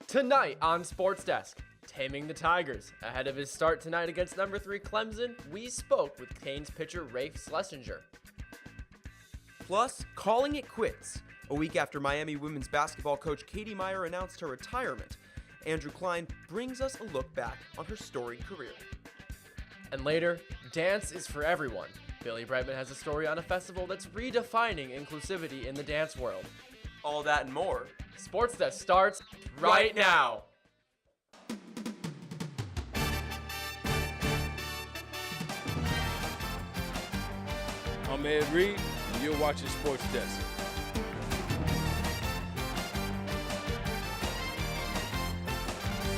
Tonight on SportsDesk, taming the Tigers. Ahead of his start tonight against number 3 Clemson, we spoke with Canes pitcher Rafe Schlesinger. Plus, calling it quits. A week after Miami women's basketball coach Katie Meyer announced her retirement, Andrew Klein brings us a look back on her storied career. And later, dance is for everyone. Billy Brightman has a story on a festival that's redefining inclusivity in the dance world. All that and more. SportsDesk starts right now. I'm Ed Reed, and you're watching SportsDesk.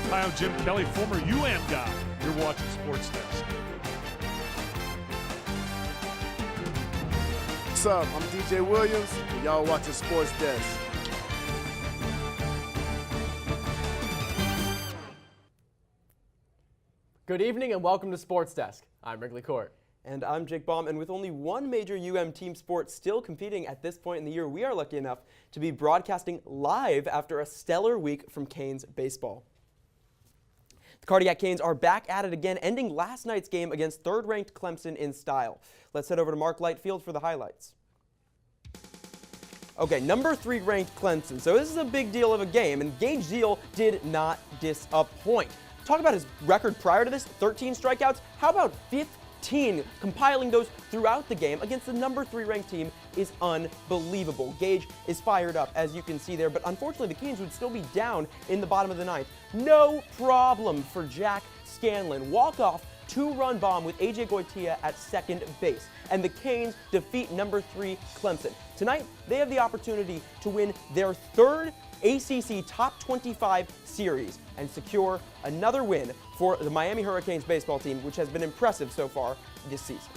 Hi, I'm Jim Kelly, former UM guy. You're watching SportsDesk. What's up? I'm DJ Williams, and y'all watching SportsDesk. Good evening and welcome to SportsDesk. I'm Wrigley Court. And I'm Jake Baum, and with only one major UM team sport still competing at this point in the year, we are lucky enough to be broadcasting live after a stellar week from Canes baseball. The Cardiac Canes are back at it again, ending last night's game against third-ranked Clemson in style. Let's head over to Mark Lightfield for the highlights. Okay, number 3 ranked Clemson. So this is a big deal of a game, and Gage Zeal did not disappoint. Talk about his record prior to this, 13 strikeouts. How about 15? Compiling those throughout the game against the number 3 ranked team is unbelievable. Gage is fired up, as you can see there, but unfortunately the Canes would still be down in the bottom of the ninth. No problem for Jack Scanlon. Walk-off 2-run bomb with A.J. Goitia at second base. And the Canes defeat number 3 Clemson. Tonight, they have the opportunity to win their third ACC Top 25 series and secure another win for the Miami Hurricanes baseball team, which has been impressive so far this season.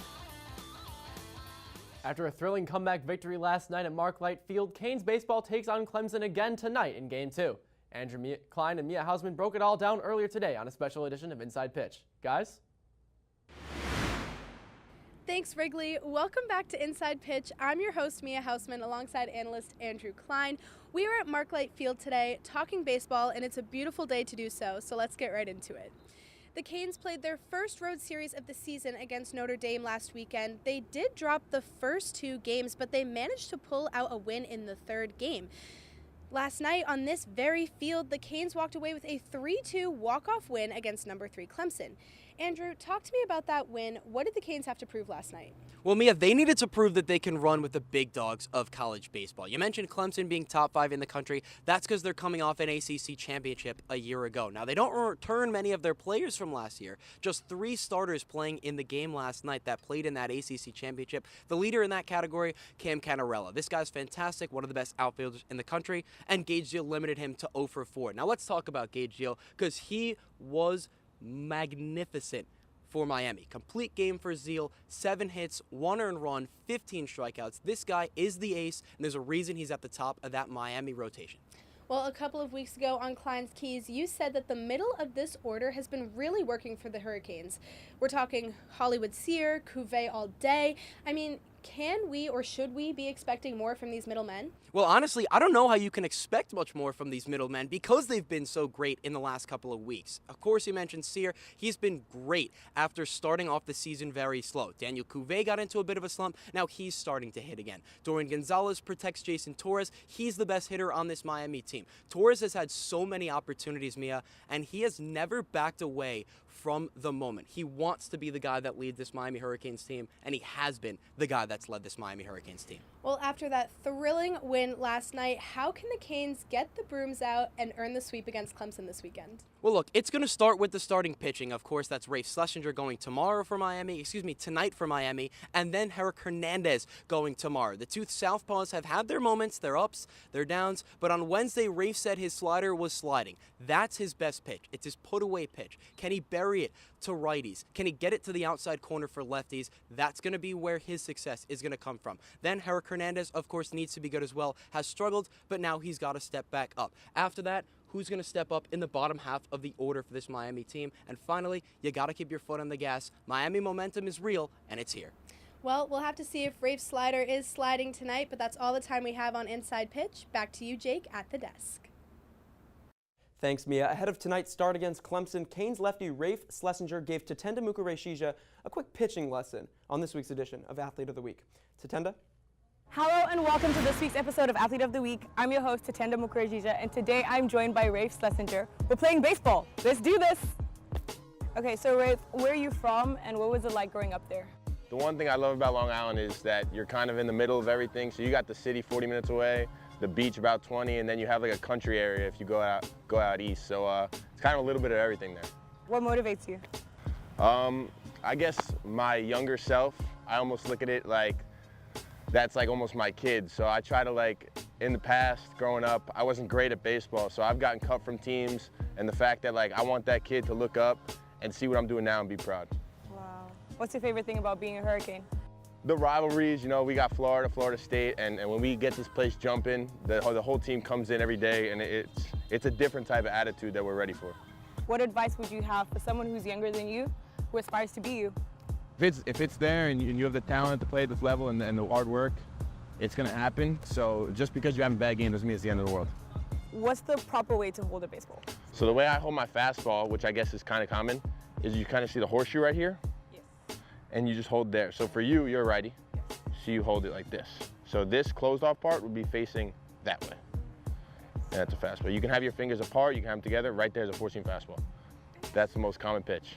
After a thrilling comeback victory last night at Mark Light Field, Canes baseball takes on Clemson again tonight in Game 2. Andrew Klein and Mia Hausman broke it all down earlier today on a special edition of Inside Pitch. Guys? Thanks, Wrigley. Welcome back to Inside Pitch. I'm your host, Mia Hausman, alongside analyst Andrew Klein. We are at Mark Light Field today talking baseball, and it's a beautiful day to do so, so let's get right into it. The Canes played their first road series of the season against Notre Dame last weekend. They did drop the first 2 games, but they managed to pull out a win in the third game. Last night on this very field, the Canes walked away with a 3-2 walk-off win against number 3 Clemson. Andrew, talk to me about that win. What did the Canes have to prove last night? Well, Mia, they needed to prove that they can run with the big dogs of college baseball. You mentioned Clemson being top 5 in the country. That's because they're coming off an ACC championship a year ago. Now, they don't return many of their players from last year. Just 3 starters playing in the game last night that played in that ACC championship. The leader in that category, Cam Canarella. This guy's fantastic, one of the best outfielders in the country, and Gage Zeal limited him to 0 for 4. Now, let's talk about Gage Zeal because he was magnificent for Miami. Complete game for Zeal, 7 hits, 1 earned run, 15 strikeouts. This guy is the ace, and there's a reason he's at the top of that Miami rotation. Well, a couple of weeks ago on Klein's Keys, you said that the middle of this order has been really working for the Hurricanes. We're talking Hollywood Sear, Cuvée all day. I mean, can we or should we be expecting more from these middlemen? Well, honestly, I don't know how you can expect much more from these middlemen because they've been so great in the last couple of weeks. Of course, you mentioned Sear. He's been great after starting off the season very slow. Daniel Cuvée got into a bit of a slump. Now he's starting to hit again. Dorian Gonzalez protects Jason Torres. He's the best hitter on this Miami team. Torres has had so many opportunities, Mia, and he has never backed away from the moment. He wants to be the guy that leads this Miami Hurricanes team, and he has been the guy that's led this Miami Hurricanes team. Well, after that thrilling win last night, how can the Canes get the brooms out and earn the sweep against Clemson this weekend? Well, look, it's going to start with the starting pitching. Of course, that's Rafe Schlesinger going tonight for Miami, and then Herrick Hernandez going tomorrow. The 2 southpaws have had their moments, their ups, their downs, but on Wednesday, Rafe said his slider was sliding. That's his best pitch. It's his put-away pitch. Can he bury it to righties? Can he get it to the outside corner for lefties? That's going to be where his success is going to come from. Then Herrick Hernandez, of course, needs to be good as well. Has struggled, but now he's got to step back up. After that, who's going to step up in the bottom half of the order for this Miami team? And finally, you got to keep your foot on the gas. Miami momentum is real, and it's here. Well, we'll have to see if Rafe's slider is sliding tonight, but that's all the time we have on Inside Pitch. Back to you, Jake, at the desk. Thanks, Mia. Ahead of tonight's start against Clemson, Canes lefty Rafe Schlesinger gave Tatenda Mukareshija a quick pitching lesson on this week's edition of Athlete of the Week. Tatenda? Hello and welcome to this week's episode of Athlete of the Week. I'm your host, Tatenda Mukareshija, and today I'm joined by Rafe Schlesinger. We're playing baseball. Let's do this! Okay, so Rafe, where are you from and what was it like growing up there? The one thing I love about Long Island is that you're kind of in the middle of everything. So you got the city 40 minutes away, the beach about 20, and then you have like a country area if you go out east. So it's kind of a little bit of everything there. What motivates you? I guess my younger self, I almost look at it like that's like almost my kid. So I try to, like, in the past, growing up, I wasn't great at baseball. So I've gotten cut from teams, and the fact that, like, I want that kid to look up and see what I'm doing now and be proud. Wow. What's your favorite thing about being a Hurricane? The rivalries, you know, we got Florida, Florida State, and when we get this place jumping, the whole team comes in every day, and it's a different type of attitude that we're ready for. What advice would you have for someone who's younger than you, who aspires to be you? If it's there and you have the talent to play at this level and the hard work, it's going to happen. So just because you have a bad game doesn't mean it's the end of the world. What's the proper way to hold a baseball? So the way I hold my fastball, which I guess is kind of common, is you kind of see the horseshoe right here, Yes. and you just hold there. So for you, you're a righty, so you hold it like this. So this closed off part would be facing that way. And that's a fastball. You can have your fingers apart, you can have them together. Right there is a 4-seam fastball. That's the most common pitch.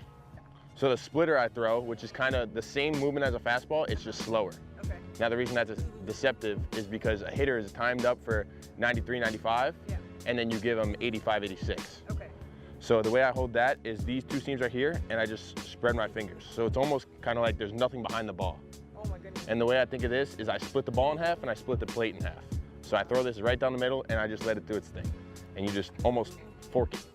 So the splitter I throw, which is kind of the same movement as a fastball, it's just slower. Okay. Now the reason that's deceptive is because a hitter is timed up for 93, 95, and then you give them 85, 86. Okay. So the way I hold that is these two seams are here, and I just spread my fingers. So it's almost kind of like there's nothing behind the ball. Oh my goodness. And the way I think of this is I split the ball in half and I split the plate in half. So I throw this right down the middle and I just let it do its thing. And you just almost fork it.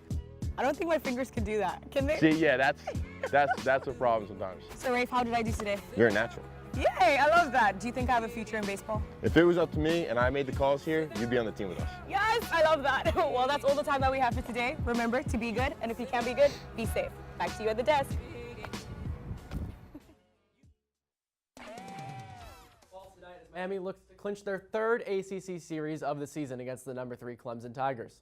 I don't think my fingers can do that. Can they? See, yeah, that's a problem sometimes. So Rafe, how did I do today? You're a natural. Yay, I love that. Do you think I have a future in baseball? If it was up to me and I made the calls here, you'd be on the team with us. Yes, I love that. Well, that's all the time that we have for today. Remember to be good, and if you can't be good, be safe. Back to you at the desk. Miami looks to clinch their third ACC series of the season against the number 3 Clemson Tigers.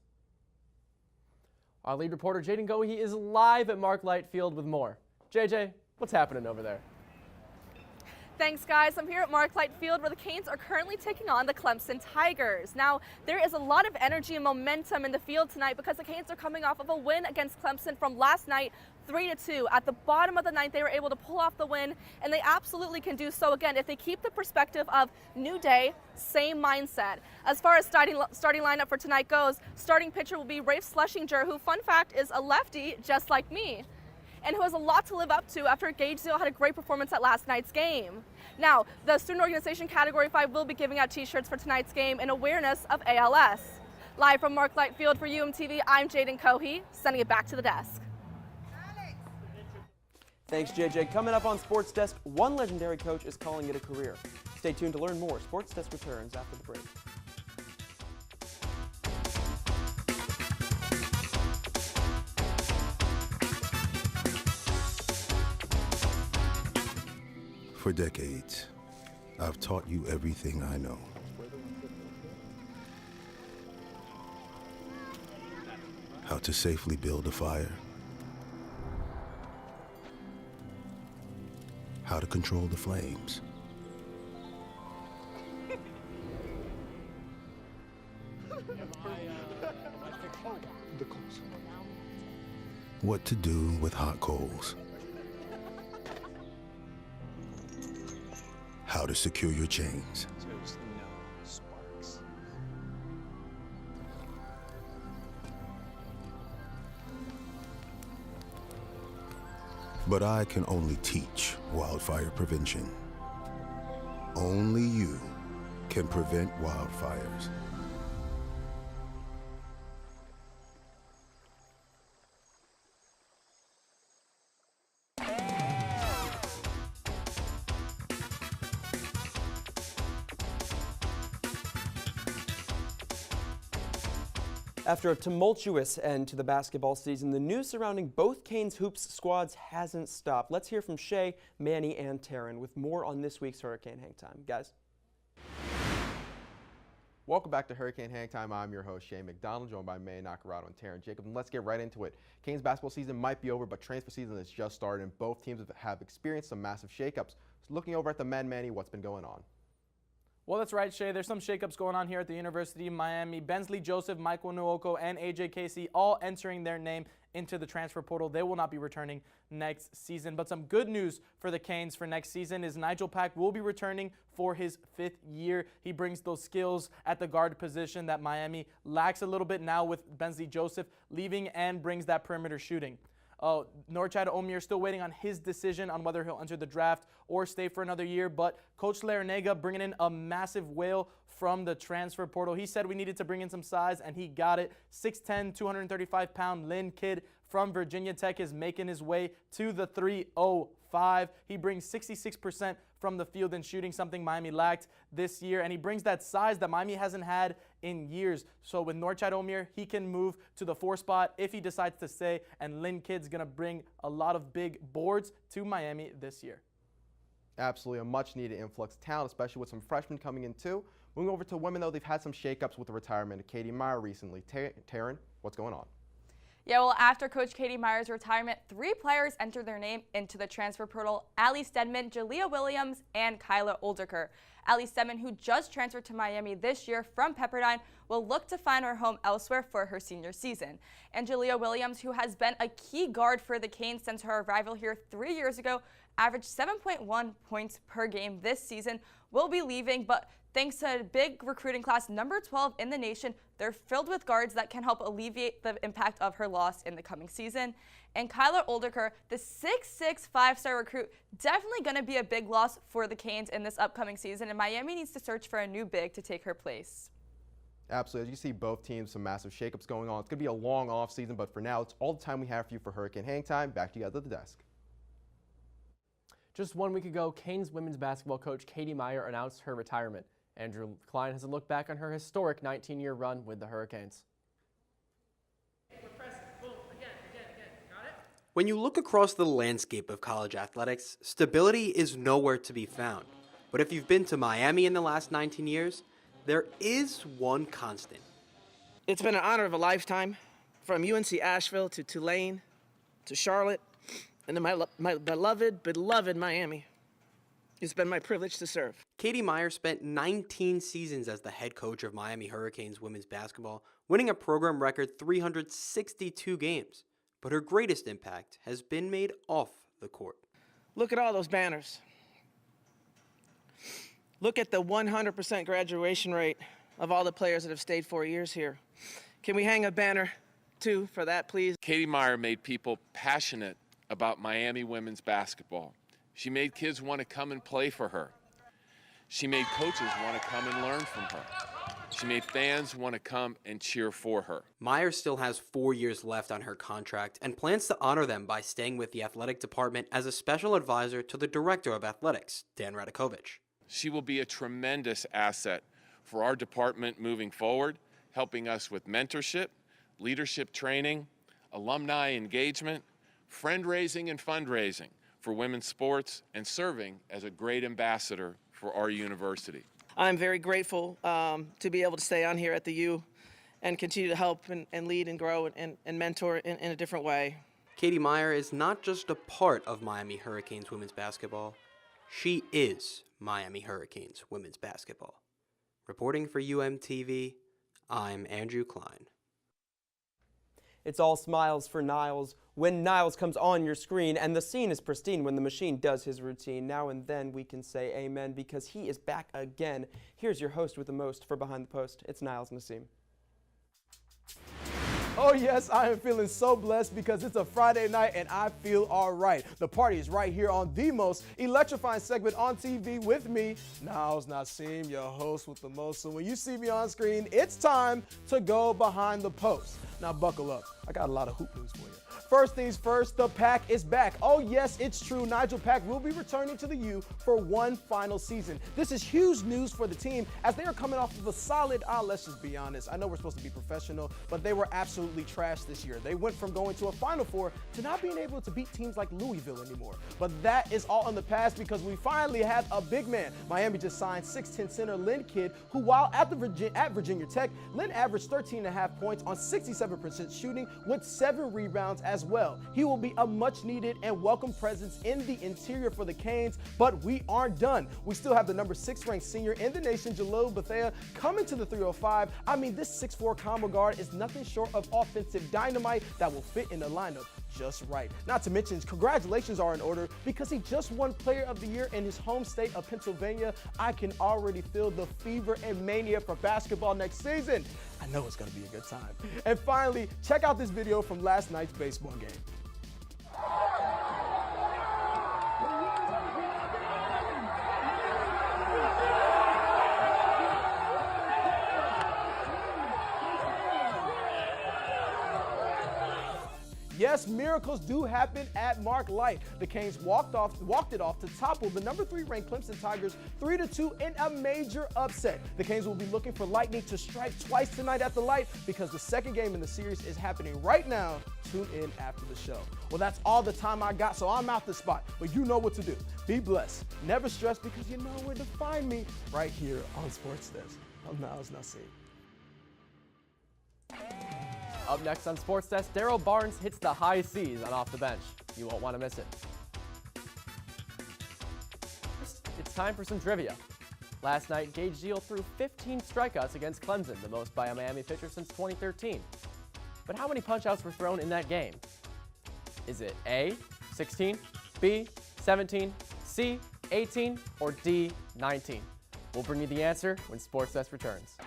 Our lead reporter, Jaden Gohe, is live at Mark Light Field with more. JJ, what's happening over there? Thanks, guys. I'm here at Mark Light Field where the Canes are currently taking on the Clemson Tigers. Now, there is a lot of energy and momentum in the field tonight because the Canes are coming off of a win against Clemson from last night, 3-2. At the bottom of the ninth, they were able to pull off the win, and they absolutely can do so again if they keep the perspective of new day, same mindset. As far as starting lineup for tonight goes, starting pitcher will be Rafe Schlesinger, who, fun fact, is a lefty just like me, and who has a lot to live up to after Gage Zeal had a great performance at last night's game. Now, the Student Organization Category 5 will be giving out t-shirts for tonight's game in awareness of ALS. Live from Mark Light Field for UMTV, I'm Jaden Gohe, sending it back to the desk. Thanks, JJ. Coming up on Sports Desk, one legendary coach is calling it a career. Stay tuned to learn more. Sports Desk returns after the break. For decades, I've taught you everything I know. How to safely build a fire. How to control the flames. What to do with hot coals. How to secure your chains. But I can only teach wildfire prevention. Only you can prevent wildfires. After a tumultuous end to the basketball season, the news surrounding both Canes hoops squads hasn't stopped. Let's hear from Shay, Manny, and Taryn with more on this week's Hurricane Hang Time. Guys. Welcome back to Hurricane Hang Time. I'm your host, Shane McDonald, joined by Meyer and Taryn Jacob. And let's get right into it. Canes basketball season might be over, but transfer season has just started, and both teams have experienced some massive shakeups. So looking over at the men, Manny, what's been going on? Well, that's right, Shay. There's some shakeups going on here at the University of Miami. Bensley Joseph, Michael Nwoko, and AJ Casey all entering their name into the transfer portal. They will not be returning next season. But some good news for the Canes for next season is Nigel Pack will be returning for his 5th year. He brings those skills at the guard position that Miami lacks a little bit now with Bensley Joseph leaving, and brings that perimeter shooting. Norchad Omier still waiting on his decision on whether he'll enter the draft or stay for another year, but Coach Larinaga bringing in a massive whale from the transfer portal. He said we needed to bring in some size, and he got it. 6'10", 235-pound Lynn kid from Virginia Tech is making his way to the 305. He brings 66% from the field in shooting, something Miami lacked this year, and he brings that size that Miami hasn't had in years. So with Norchad Omier, he can move to the 4 spot if he decides to stay, and Lynn Kid's going to bring a lot of big boards to Miami this year. Absolutely a much-needed influx of talent, especially with some freshmen coming in too. Moving over to women, though, they've had some shakeups with the retirement of Katie Meyer recently. Taryn, what's going on? Yeah, well, after Coach Katie Meyer's retirement, 3 players entered their name into the transfer portal: Allie Stedman, Jalea Williams, and Kyla Olderker. Allie Stedman, who just transferred to Miami this year from Pepperdine, will look to find her home elsewhere for her senior season. And Jalea Williams, who has been a key guard for the Canes since her arrival here 3 years ago, averaged 7.1 points per game this season, will be leaving, but thanks to a big recruiting class, number 12 in the nation, they're filled with guards that can help alleviate the impact of her loss in the coming season. And Kyla Olderker, the 6'6" 5-star recruit, definitely going to be a big loss for the Canes in this upcoming season, and Miami needs to search for a new big to take her place. Absolutely. As you see both teams, some massive shakeups going on. It's going to be a long offseason, but for now, it's all the time we have for you for Hurricane Hang Time. Back to you guys at the desk. Just 1 week ago, Canes women's basketball coach Katie Meyer announced her retirement. Andrew Klein has a look back on her historic 19-year run with the Hurricanes. When you look across the landscape of college athletics, stability is nowhere to be found. But if you've been to Miami in the last 19 years, there is one constant. It's been an honor of a lifetime, from UNC Asheville to Tulane to Charlotte, and then my beloved Miami. It's been my privilege to serve. Katie Meyer spent 19 seasons as the head coach of Miami Hurricanes women's basketball, winning a program record 362 games. But her greatest impact has been made off the court. Look at all those banners. Look at the 100% graduation rate of all the players that have stayed 4 years here. Can we hang a banner, too, for that, please? Katie Meyer made people passionate about Miami women's basketball. She made kids want to come and play for her. She made coaches want to come and learn from her. She made fans want to come and cheer for her. Meyer still has 4 years left on her contract and plans to honor them by staying with the athletic department as a special advisor to the director of athletics, Dan Radakovich. She will be a tremendous asset for our department moving forward, helping us with mentorship, leadership training, alumni engagement, friend-raising and fundraising for women's sports, and serving as a great ambassador for our university. I'm very grateful to be able to stay on here at the U and continue to help and lead and grow and mentor in a different way. Katie Meyer is not just a part of Miami Hurricanes women's basketball. She is Miami Hurricanes women's basketball. Reporting for UMTV, I'm Andrew Klein. It's all smiles for Niles when Niles comes on your screen, and the scene is pristine when the machine does his routine. Now and then we can say amen because he is back again. Here's your host with the most for Behind the Post. It's Niles Nassim. Oh yes, I am feeling so blessed because it's a Friday night and I feel all right. The party is right here on the most electrifying segment on TV with me, Niles Nassim, your host with the most. So when you see me on screen, it's time to go behind the post. Now buckle up, I got a lot of hoop news for you. First things first, the Pack is back. Oh yes, it's true. Nigel Pack will be returning to the U for one final season. This is huge news for the team as they are coming off of a solid, let's just be honest. I know we're supposed to be professional, but they were absolutely absolutely trashed this year. They went from going to a Final Four to not being able to beat teams like Louisville anymore. But that is all in the past because we finally have a big man. Miami just signed 6'10" center Lynn Kidd, who while at Virginia Tech, Lynn averaged 13.5 points on 67% shooting with 7 rebounds as well. He will be a much needed and welcome presence in the interior for the Canes, but we aren't done. We still have the number 6 ranked senior in the nation, Jalil Bethea, coming to the 305. I mean, this 6'4" combo guard is nothing short of offensive dynamite that will fit in the lineup just right. Not to mention, congratulations are in order because he just won Player of the Year in his home state of Pennsylvania. I can already feel the fever and mania for basketball next season. I know it's going to be a good time. And finally, check out this video from last night's baseball game. Yes, miracles do happen at Mark Light. The Canes walked it off to topple the number 3 ranked Clemson Tigers 3-2 in a major upset. The Canes will be looking for lightning to strike twice tonight at the Light because the second game in the series is happening right now. Tune in after the show. Well, that's all the time I got, so I'm out the spot. But you know what to do. Be blessed. Never stress because you know where to find me right here on SportsDesk. I'm Niles Nassim. Up next on Sports Desk, Daryl Barnes hits the high C's on Off the Bench. You won't want to miss it. First, it's time for some trivia. Last night, Gage Deal threw 15 strikeouts against Clemson, the most by a Miami pitcher since 2013. But how many punch-outs were thrown in that game? Is it A, 16, B, 17, C, 18, or D, 19? We'll bring you the answer when Sports Desk returns.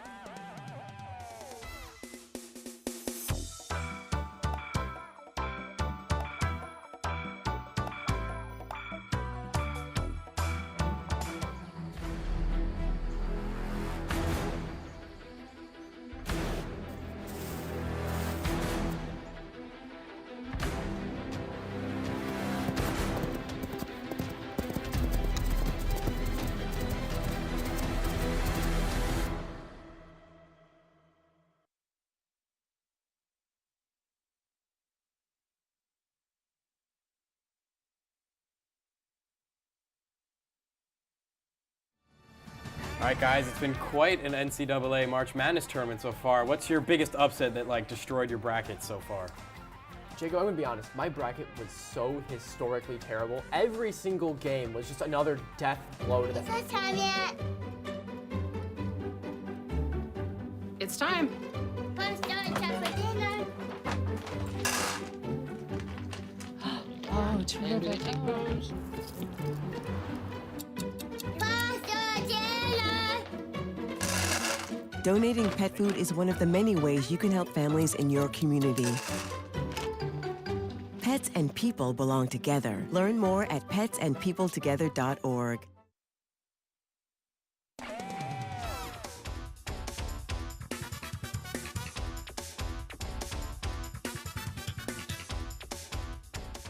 All right, guys, it's been quite an NCAA March Madness tournament so far. What's your biggest upset that destroyed your bracket so far? Jacob, I'm gonna be honest, my bracket was so historically terrible. Every single game was just another death blow to the... Is it time yet? It's time. Punch down time for dinner. Oh, terrific. Donating pet food is one of the many ways you can help families in your community. Pets and people belong together. Learn more at petsandpeopletogether.org.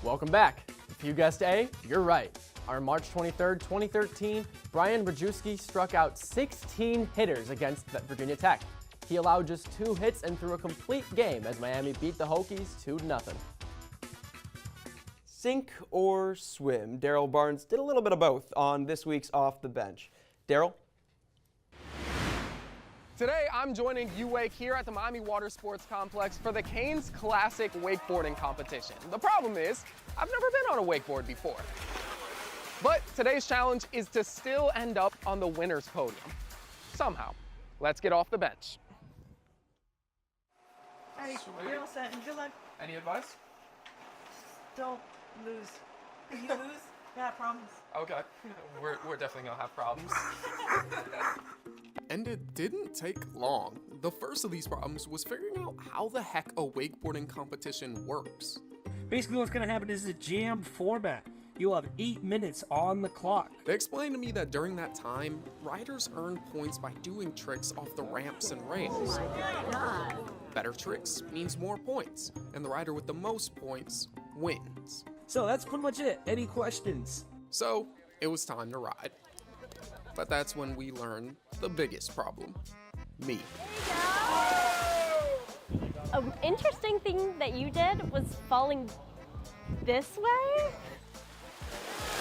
Welcome back. If you guessed A, you're right. On March 23rd, 2013, Brian Brzezinski struck out 16 hitters against Virginia Tech. He allowed just 2 hits and threw a complete game as Miami beat the Hokies 2-0. Sink or swim? Daryl Barnes did a little bit of both on this week's Off the Bench. Daryl? Today, I'm joining UWake here at the Miami Water Sports Complex for the Canes Classic Wakeboarding Competition. The problem is, I've never been on a wakeboard before. But today's challenge is to still end up on the winner's podium. Somehow. Let's get off the bench. Hey, you're all set and good luck. Any advice? Don't lose. If you lose, yeah, I promise. Okay, we're definitely gonna have problems. And it didn't take long. The first of these problems was figuring out how the heck a wakeboarding competition works. Basically what's gonna happen is a jammed format. You'll have 8 minutes on the clock. They explained to me that during that time, riders earn points by doing tricks off the ramps and rails. Oh my God. Better tricks means more points, and the rider with the most points wins. So that's pretty much it. Any questions? So it was time to ride. But that's when we learned the biggest problem. Me. An interesting thing that you did was falling this way.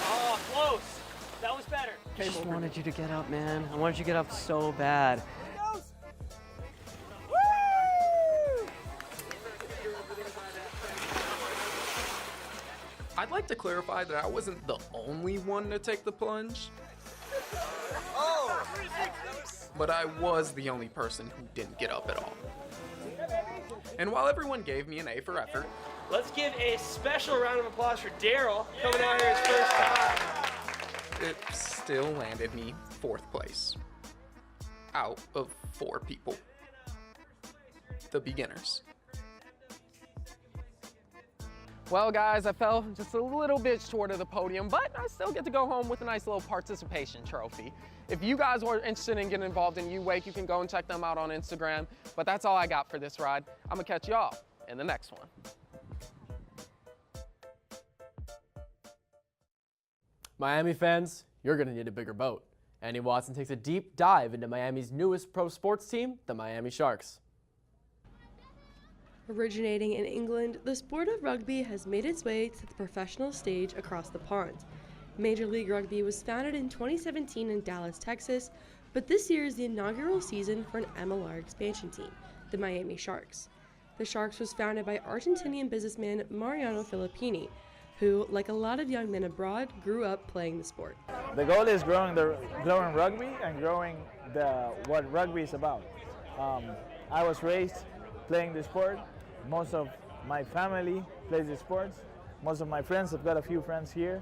Oh, close. That was better. I just wanted you to get up, man. I wanted you to get up so bad. I'd like to clarify that I wasn't the only one to take the plunge. But I was the only person who didn't get up at all. And while everyone gave me an A for effort, Let's give a special round of applause for Daryl coming out here his first time. it still landed me 4th place. Out of 4 people. The beginners. Well, guys, I fell just a little bit short of the podium, but I still get to go home with a nice little participation trophy. If you guys are interested in getting involved in U-Wake, you can go and check them out on Instagram. But that's all I got for this ride. I'm gonna catch y'all in the next one. Miami fans, you're going to need a bigger boat. Annie Watson takes a deep dive into Miami's newest pro sports team, the Miami Sharks. Originating in England, the sport of rugby has made its way to the professional stage across the pond. Major League Rugby was founded in 2017 in Dallas, Texas, but this year is the inaugural season for an MLR expansion team, the Miami Sharks. The Sharks was founded by Argentinian businessman Mariano Filippini, who, like a lot of young men abroad, grew up playing the sport. The goal is growing rugby and growing what rugby is about. I was raised playing the sport. Most of my family plays the sports. Most of my friends, I've got a few friends here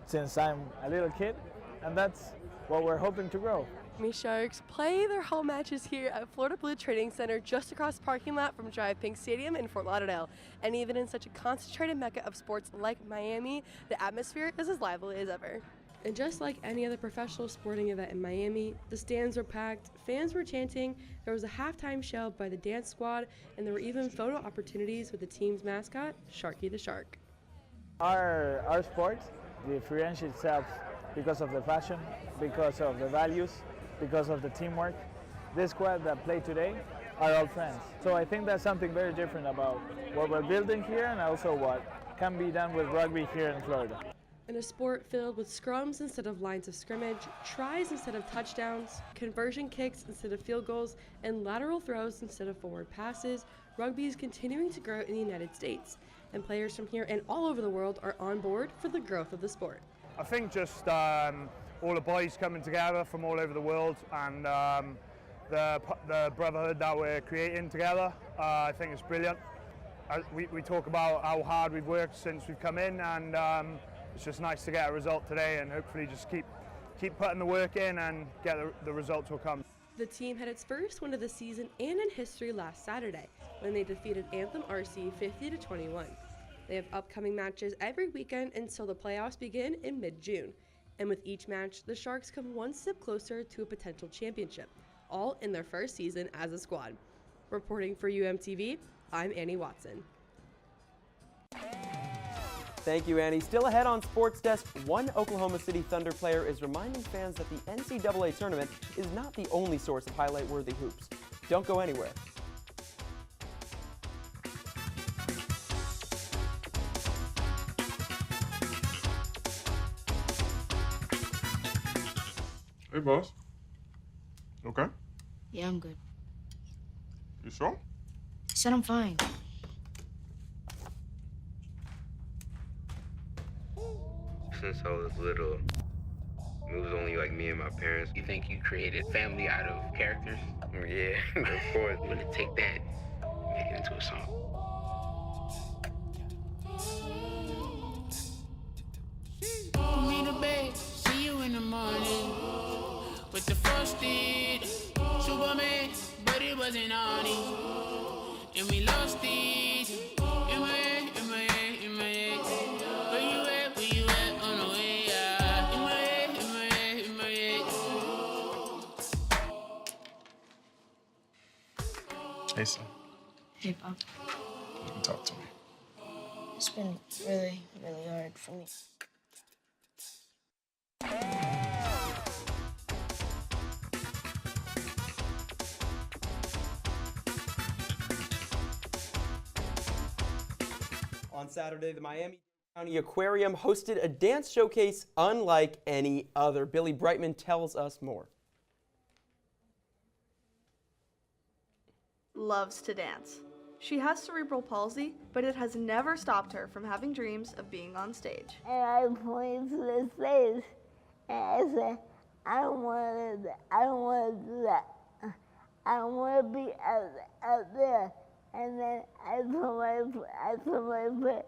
since I'm a little kid, and that's what we're hoping to grow. Miami Sharks play their home matches here at Florida Blue Trading Center, just across the parking lot from Drive Pink Stadium in Fort Lauderdale. And even in such a concentrated mecca of sports like Miami, the atmosphere is as lively as ever. And just like any other professional sporting event in Miami, the stands were packed, fans were chanting, there was a halftime show by the dance squad, and there were even photo opportunities with the team's mascot, Sharky the Shark. Our sport differentiates itself because of the passion, because of the values, because of the teamwork. This squad that played today are all friends. So I think that's something very different about what we're building here and also what can be done with rugby here in Florida. In a sport filled with scrums instead of lines of scrimmage, tries instead of touchdowns, conversion kicks instead of field goals, and lateral throws instead of forward passes, rugby is continuing to grow in the United States, and players from here and all over the world are on board for the growth of the sport. I think just all the boys coming together from all over the world and the brotherhood that we're creating together, I think is brilliant. We talk about how hard we've worked since we've come in, and it's just nice to get a result today, and hopefully just keep putting the work in and get the results will come. The team had its first win of the season and in history last Saturday when they defeated Anthem RC 50-21. They have upcoming matches every weekend until the playoffs begin in mid-June. And with each match, the Sharks come one step closer to a potential championship, all in their first season as a squad. Reporting for UMTV, I'm Annie Watson. Thank you, Annie. Still ahead on Sports Desk, one Oklahoma City Thunder player is reminding fans that the NCAA tournament is not the only source of highlight-worthy hoops. Don't go anywhere. Hey, boss. Okay? Yeah, I'm good. You sure? I said I'm fine. Since I was little, it was only like me and my parents. You think you created family out of characters? Yeah, of course. I'm gonna take that and make it into a song. Put me to bed, see you in the morning. With the frosted Superman, but it wasn't on it. And we lost it. In my head, in my head, in my head. Where you at on the way out? In my head, in my head, in my head. Hey, son. Hey, Pop. You can talk to me. It's been really, really hard for me. On Saturday, the Miami County Aquarium hosted a dance showcase unlike any other. Billy Brightman tells us more. Loves to dance. She has cerebral palsy, but it has never stopped her from having dreams of being on stage. And I pointed to the stage, and I said, I don't want to do that. I want to be out there. And then I put my foot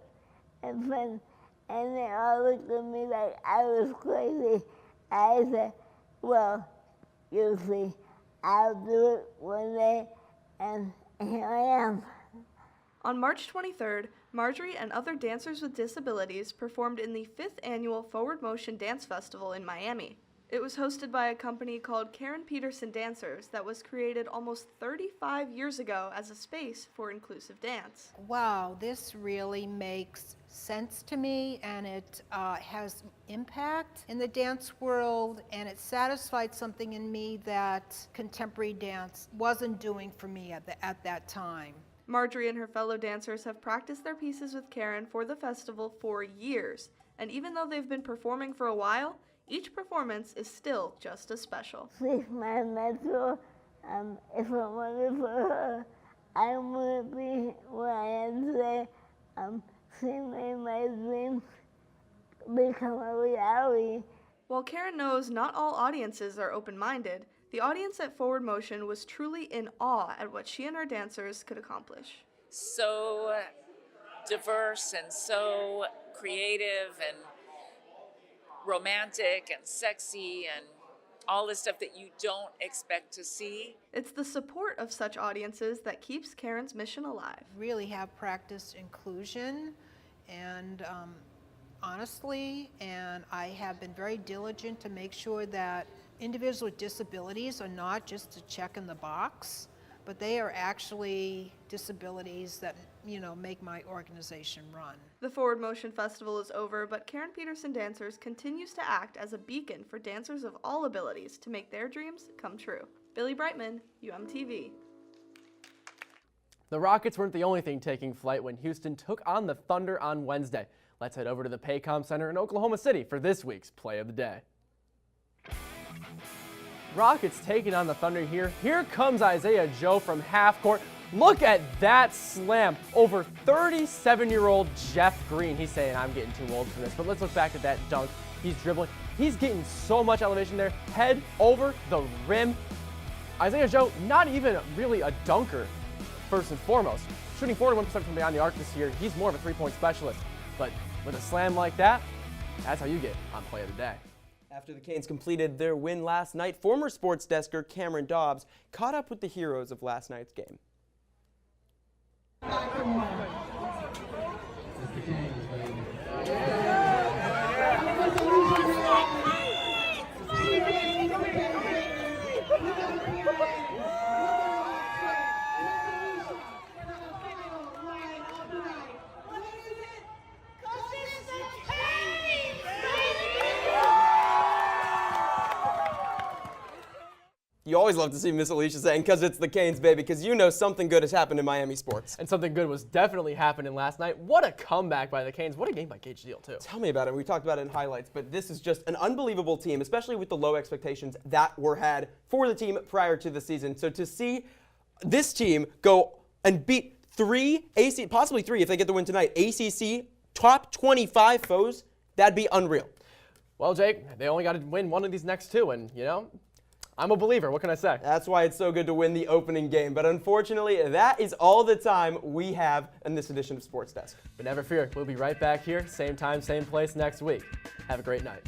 in front, and they all looked at me like I was crazy. I said, well, you'll see, I'll do it one day, and here I am. On March 23rd, Marjorie and other dancers with disabilities performed in the 5th annual Forward Motion Dance Festival in Miami. It was hosted by a company called Karen Peterson Dancers that was created almost 35 years ago as a space for inclusive dance. Wow, this really makes sense to me, and it has impact in the dance world, and it satisfied something in me that contemporary dance wasn't doing for me at that time. Marjorie and her fellow dancers have practiced their pieces with Karen for the festival for years, and even though they've been performing for a while, each performance is still just as special. She's my mentor. If it wasn't for her, I wouldn't be where I am today. She made my dreams become a reality. While Karen knows not all audiences are open-minded, the audience at Forward Motion was truly in awe at what she and her dancers could accomplish. So diverse and so creative and romantic and sexy and all the stuff that you don't expect to see. It's the support of such audiences that keeps Karen's mission alive. Really have practiced inclusion and honestly, and I have been very diligent to make sure that individuals with disabilities are not just a check in the box, but they are actually disabilities that, make my organization run. The Forward Motion Festival is over, but Karen Peterson Dancers continues to act as a beacon for dancers of all abilities to make their dreams come true. Billy Brightman, UMTV. The Rockets weren't the only thing taking flight when Houston took on the Thunder on Wednesday. Let's head over to the Paycom Center in Oklahoma City for this week's Play of the Day. Rockets taking on the Thunder here. Here comes Isaiah Joe from half court. Look at that slam over 37-year-old Jeff Green. He's saying, I'm getting too old for this, but let's look back at that dunk. He's dribbling. He's getting so much elevation there. Head over the rim. Isaiah Joe, not even really a dunker, first and foremost. Shooting 41% from beyond the arc this year. He's more of a three-point specialist. But with a slam like that, that's how you get on Play of the Day. After the Canes completed their win last night, former sports desker Cameron Dobbs caught up with the heroes of last night's game. You always love to see Miss Alicia saying, because it's the Canes, baby, because you know something good has happened in Miami sports. And something good was definitely happening last night. What a comeback by the Canes. What a game by Gage Deal, too. Tell me about it. We talked about it in highlights, but this is just an unbelievable team, especially with the low expectations that were had for the team prior to the season. So to see this team go and beat possibly three if they get the win tonight, ACC top 25 foes, that'd be unreal. Well, Jake, they only got to win one of these next two, and, I'm a believer. What can I say? That's why it's so good to win the opening game. But unfortunately, that is all the time we have in this edition of Sports Desk. But never fear, we'll be right back here, same time, same place next week. Have a great night.